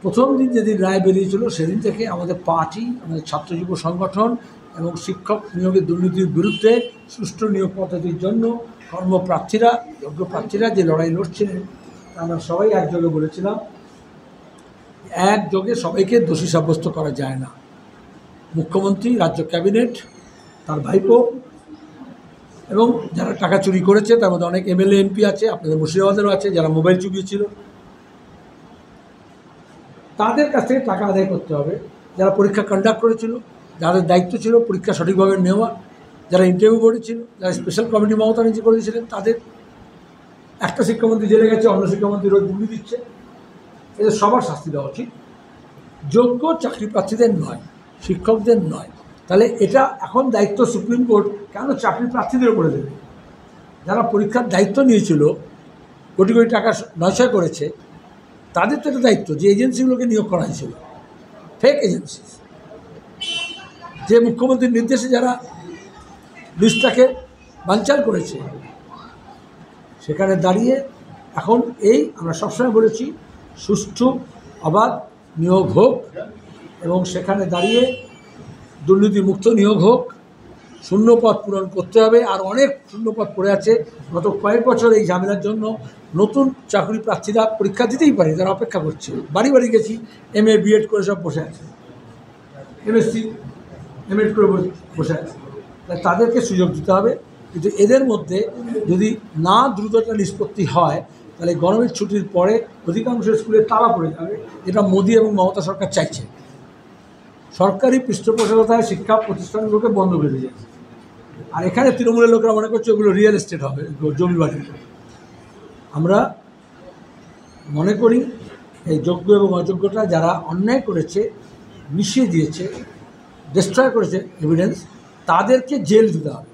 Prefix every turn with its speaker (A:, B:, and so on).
A: প্রথম দিন যেদিন রায় বেরিয়েছিল সেদিন থেকে আমাদের পার্টি, আমাদের ছাত্র যুব সংগঠন এবং শিক্ষক নিয়োগের দুর্নীতির বিরুদ্ধে সুষ্ঠু নিয়োগ পদ্ধতির জন্য কর্মপ্রার্থীরা, যোগ্য প্রার্থীরা যে লড়াই লড়ছিলেন আমরা সবাই একযোগে বলেছিলাম, একযোগে সবাইকে দোষী সাব্যস্ত করা যায় না। মুখ্যমন্ত্রী, রাজ্য ক্যাবিনেট, তার ভাইপো এবং যারা টাকা চুরি করেছে তার মধ্যে অনেক এমএলএ এমপি আছে, আপনাদের মুর্শিদাবাদেরও আছে, যারা মোবাইল চুরিয়েছিল, তাদের কাছ থেকে টাকা আদায় করতে হবে। যারা পরীক্ষা কন্ডাক্ট করেছিল, যাদের দায়িত্ব ছিল পরীক্ষা সঠিকভাবে নেওয়া, যারা ইন্টারভিউ করেছিল, যারা স্পেশাল কমিটি মমতা ব্যানার্জি করে দিয়েছিলেন, তাদের একটা শিক্ষামন্ত্রী জেলে গেছে, অন্য শিক্ষামন্ত্রী রোজ গুলি দিচ্ছে, এদের সবার শাস্তি দেওয়া উচিত। যোগ্য চাকরি প্রার্থীদের নয়, শিক্ষকদের নয়। তাহলে এটা এখন দায়িত্ব সুপ্রিম কোর্ট কেন চাকরি প্রার্থীদের উপরে দেবে? যারা পরীক্ষার দায়িত্ব নিয়েছিল, কোটি কোটি টাকা নয়ছয় করেছে, তাদের তো একটা দায়িত্ব যে এজেন্সিগুলোকে নিয়োগ করা হয়েছিল, ফেক এজেন্সি, যে মুখ্যমন্ত্রীর নির্দেশে যারা লিস্টটাকে বানচাল করেছে, সেখানে দাঁড়িয়ে এখন এই আমরা সবসময় বলেছি সুষ্ঠু অবাধ নিয়োগ হোক এবং সেখানে দাঁড়িয়ে দুর্নীতিমুক্ত নিয়োগ হোক। শূন্যপদ পূরণ করতে হবে, আর অনেক শূন্যপদ পড়ে আছে। গত কয়েক বছর এই ঝামেলার জন্য নতুন চাকরি প্রার্থীরা পরীক্ষা দিতেই পারে, তারা অপেক্ষা করছে। বাড়ি বাড়ি গেছি, MA BEd করে সব বসে আছে, MSc MEd করে বসে আছে। তাদেরকে সুযোগ দিতে হবে, কিন্তু এদের মধ্যে যদি না দ্রুততা নিষ্পত্তি হয় তাহলে গরমের ছুটির পরে অধিকাংশ স্কুলে তালা পড়ে যাবে, যেটা মোদী এবং মমতা সরকার চাইছে। সরকারি পৃষ্ঠপোষকতায় শিক্ষা প্রতিষ্ঠানগুলোকে বন্ধ করে দিয়েছে, আর এখানে তৃণমূলের লোকেরা মনে করছে ওগুলো রিয়েল এস্টেট হবে, জমি বাড়ি। আমরা মনে করি এই যোগ্য এবং অযোগ্যতা যারা অন্যায় করেছে, মিশিয়ে দিয়েছে, ডিস্ট্রয় করেছে এভিডেন্স, তাদেরকে জেল দিতে হবে।